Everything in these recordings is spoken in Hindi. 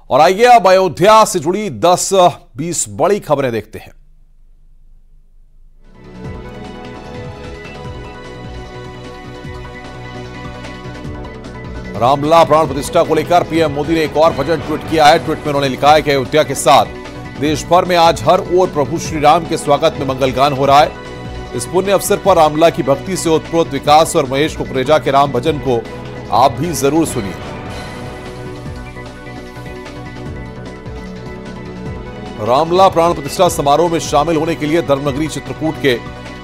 और आइए अब अयोध्या से जुड़ी 10-20 बड़ी खबरें देखते हैं। रामलला प्राण प्रतिष्ठा को लेकर पीएम मोदी ने एक और भजन ट्वीट किया है। ट्वीट में उन्होंने लिखा है कि अयोध्या के साथ देश भर में आज हर ओर प्रभु श्री राम के स्वागत में मंगलगान हो रहा है। इस पुण्य अवसर पर रामलला की भक्ति से ओतप्रोत विकास और महेश कुकरेजा के राम भजन को आप भी जरूर सुनिए। रामलला प्राण प्रतिष्ठा समारोह में शामिल होने के लिए धर्मनगरी चित्रकूट के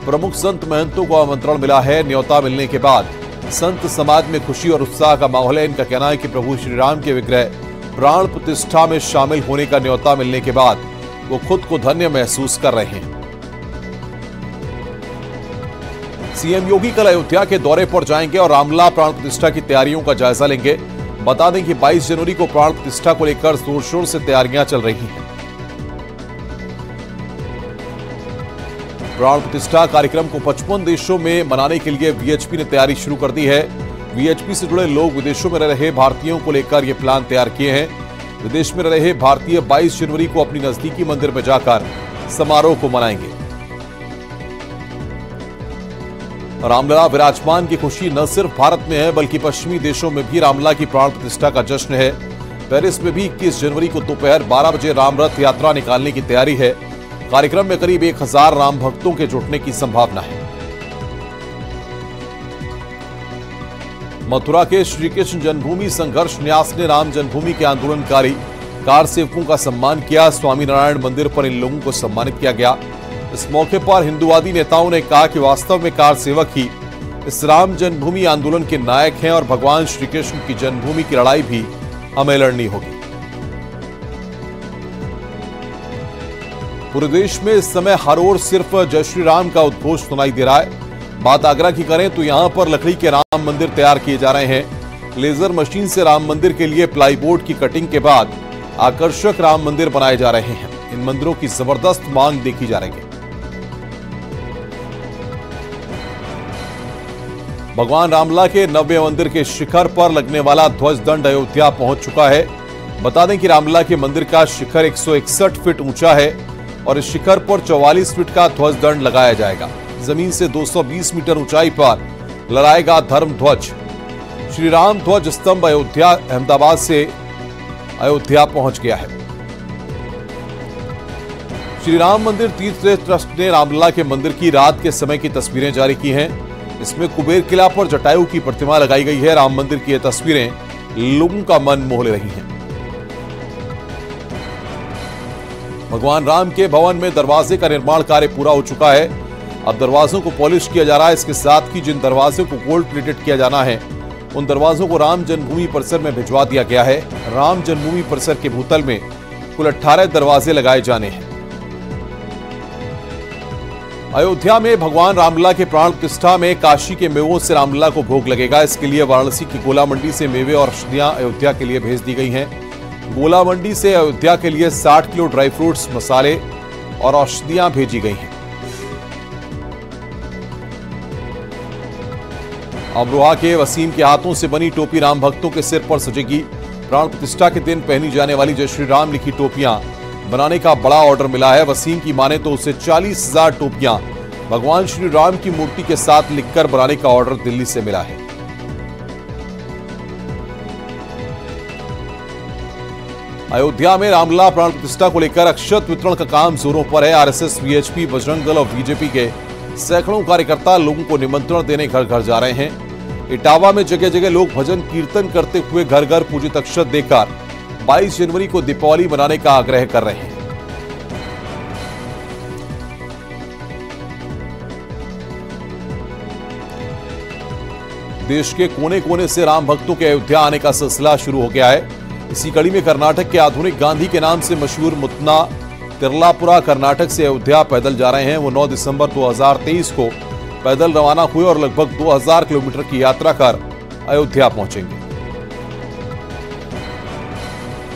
प्रमुख संत महंतों को आमंत्रण मिला है। न्योता मिलने के बाद संत समाज में खुशी और उत्साह का माहौल है। इनका कहना है कि प्रभु श्री राम के विग्रह प्राण प्रतिष्ठा में शामिल होने का न्योता मिलने के बाद वो खुद को धन्य महसूस कर रहे हैं। सीएम योगी कल अयोध्या के दौरे पर जाएंगे और रामलला प्राण प्रतिष्ठा की तैयारियों का जायजा लेंगे। बता दें कि 22 जनवरी को प्राण प्रतिष्ठा को लेकर जोर शोर से तैयारियां चल रही हैं। प्राण प्रतिष्ठा कार्यक्रम को 55 देशों में मनाने के लिए वीएचपी ने तैयारी शुरू कर दी है। वीएचपी से जुड़े लोग विदेशों में रह रहे भारतीयों को लेकर यह प्लान तैयार किए हैं। विदेश में रह रहे भारतीय 22 जनवरी को अपनी नजदीकी मंदिर में जाकर समारोह को मनाएंगे। रामलला विराजमान की खुशी न सिर्फ भारत में है बल्कि पश्चिमी देशों में भी रामलला की प्राण प्रतिष्ठा का जश्न है। पेरिस में भी 21 जनवरी को दोपहर 12 बजे राम रथ यात्रा निकालने की तैयारी है। कार्यक्रम में करीब 1000 राम भक्तों के जुटने की संभावना है। मथुरा के श्री कृष्ण जन्मभूमि संघर्ष न्यास ने राम जन्मभूमि के आंदोलनकारी कार सेवकों का सम्मान किया। स्वामी नारायण मंदिर पर इन लोगों को सम्मानित किया गया। इस मौके पर हिंदुवादी नेताओं ने कहा कि वास्तव में कार सेवक ही इस राम जन्मभूमि आंदोलन के नायक हैं और भगवान श्री कृष्ण की जन्मभूमि की लड़ाई भी हमें लड़नी होगी। पूरे देश में इस समय हर ओर सिर्फ जय श्री राम का उद्घोष सुनाई दे रहा है। बात आगरा की करें तो यहां पर लकड़ी के राम मंदिर तैयार किए जा रहे हैं। लेजर मशीन से राम मंदिर के लिए प्लाईबोर्ड की कटिंग के बाद आकर्षक राम मंदिर बनाए जा रहे हैं। इन मंदिरों की जबरदस्त मांग देखी जा रही है। भगवान रामलला के नव्य मंदिर के शिखर पर लगने वाला ध्वज दंड अयोध्या पहुंच चुका है। बता दें कि रामलला के मंदिर का शिखर 161 फीट ऊंचा है और इस शिखर पर 44 फीट का ध्वज दंड लगाया जाएगा। जमीन से 220 मीटर ऊंचाई पर लहराएगा धर्म ध्वज। श्री राम ध्वज स्तंभ अयोध्या अहमदाबाद से अयोध्या पहुंच गया है। श्री राम मंदिर तीर्थ ट्रस्ट ने रामलला के मंदिर की रात के समय की तस्वीरें जारी की हैं। इसमें कुबेर किला पर जटायु की प्रतिमा लगाई गई है। राम मंदिर की ये तस्वीरें लोगों का मन मोह ले रही हैं। भगवान राम के भवन में दरवाजे का निर्माण कार्य पूरा हो चुका है। अब दरवाजों को पॉलिश किया जा रहा है। इसके साथ ही जिन दरवाजों को गोल्ड प्लेटेड किया जाना है उन दरवाजों को राम जन्मभूमि परिसर में भिजवा दिया गया है। राम जन्मभूमि परिसर के भूतल में कुल 18 दरवाजे लगाए जाने हैं। अयोध्या में भगवान रामलला के प्राण प्रतिष्ठा में काशी के मेवों से रामलला को भोग लगेगा। इसके लिए वाराणसी की गोला मंडी से मेवे और औषधियां अयोध्या के लिए भेज दी गई हैं। गोला मंडी से अयोध्या के लिए 60 किलो ड्राई फ्रूट्स, मसाले और औषधियां भेजी गई हैं। अमरोहा के वसीम के हाथों से बनी टोपी राम भक्तों के सिर पर सजेगी। प्राण प्रतिष्ठा के दिन पहनी जाने वाली जय श्री राम लिखी टोपियां बनाने का बड़ा ऑर्डर मिला है। वसीम की माने तो उसे 40,000 टोपियां भगवान श्री राम की मूर्ति के साथ लिखकर बनाने का ऑर्डर दिल्ली से मिला है। अयोध्या में रामलला प्राण प्रतिष्ठा को लेकर अक्षत वितरण का काम जोरों पर है। आरएसएस, वीएचपी, बजरंग दल और बीजेपी के सैकड़ों कार्यकर्ता लोगों को निमंत्रण देने घर घर जा रहे हैं। इटावा में जगह जगह लोग भजन कीर्तन करते हुए घर घर पूजित अक्षत देकर 22 जनवरी को दीपावली मनाने का आग्रह कर रहे हैं। देश के कोने कोने से राम भक्तों के अयोध्या आने का सिलसिला शुरू हो गया है। इसी कड़ी में कर्नाटक के आधुनिक गांधी के नाम से मशहूर मुतना तिरलापुरा कर्नाटक से अयोध्या पैदल जा रहे हैं। वो 9 दिसंबर 2023 को पैदल रवाना हुए और लगभग 2000 किलोमीटर की यात्रा कर अयोध्या पहुंचेंगे।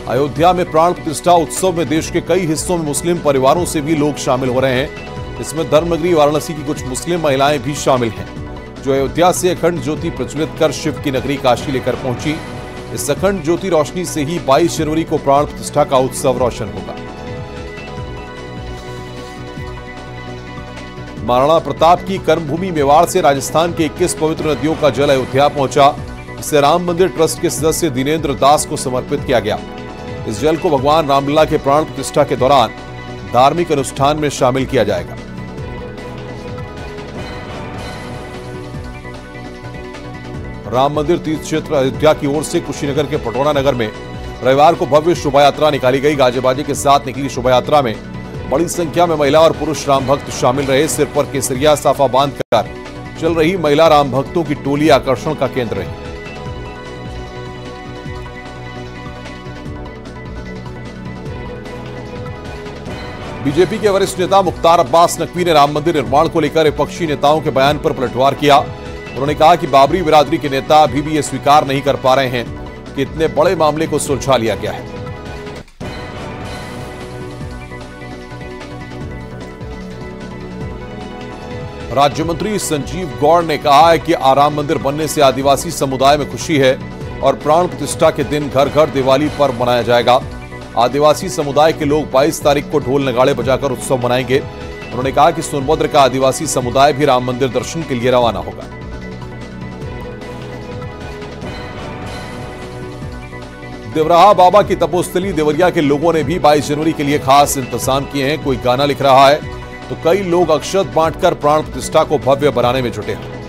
अयोध्या में प्राण प्रतिष्ठा उत्सव में देश के कई हिस्सों में मुस्लिम परिवारों से भी लोग शामिल हो रहे हैं। इसमें धर्मनगरी वाराणसी की कुछ मुस्लिम महिलाएं भी शामिल हैं जो अयोध्या से अखंड ज्योति प्रज्वलित कर शिव की नगरी काशी लेकर पहुंची। इस अखंड ज्योति रोशनी से ही 22 जनवरी को प्राण प्रतिष्ठा का उत्सव रोशन होगा। महाराणा प्रताप की कर्मभूमि मेवाड़ से राजस्थान के 21 पवित्र नदियों का जल अयोध्या पहुंचा। इसे राम मंदिर ट्रस्ट के सदस्य दिनेंद्र दास को समर्पित किया गया। इस जल को भगवान रामलला के प्राण प्रतिष्ठा के दौरान धार्मिक अनुष्ठान में शामिल किया जाएगा। राम मंदिर तीर्थ क्षेत्र अयोध्या की ओर से कुशीनगर के पटौड़ा नगर में रविवार को भव्य शोभा यात्रा निकाली गई। गाजे बाजे के साथ निकली शोभा यात्रा में बड़ी संख्या में महिला और पुरुष राम भक्त शामिल रहे। सिर पर केसरिया साफा बांधकर चल रही महिला राम भक्तों की टोली आकर्षण का केंद्र रही। बीजेपी के वरिष्ठ नेता मुख्तार अब्बास नकवी ने राम मंदिर निर्माण को लेकर विपक्षी नेताओं के बयान पर पलटवार किया। उन्होंने कहा कि बाबरी बिरादरी के नेता अभी भी यह स्वीकार नहीं कर पा रहे हैं कि इतने बड़े मामले को सुलझा लिया गया है। राज्य मंत्री संजीव गौड़ ने कहा है कि राम मंदिर बनने से आदिवासी समुदाय में खुशी है और प्राण प्रतिष्ठा के दिन घर घर दिवाली पर्व मनाया जाएगा। आदिवासी समुदाय के लोग 22 तारीख को ढोल नगाड़े बजाकर उत्सव मनाएंगे। उन्होंने कहा कि सोनभद्र का आदिवासी समुदाय भी राम मंदिर दर्शन के लिए रवाना होगा। देवराहा बाबा की तपोस्थली देवरिया के लोगों ने भी 22 जनवरी के लिए खास इंतजाम किए हैं। कोई गाना लिख रहा है तो कई लोग अक्षत बांटकर प्राण प्रतिष्ठा को भव्य बनाने में जुटे हैं।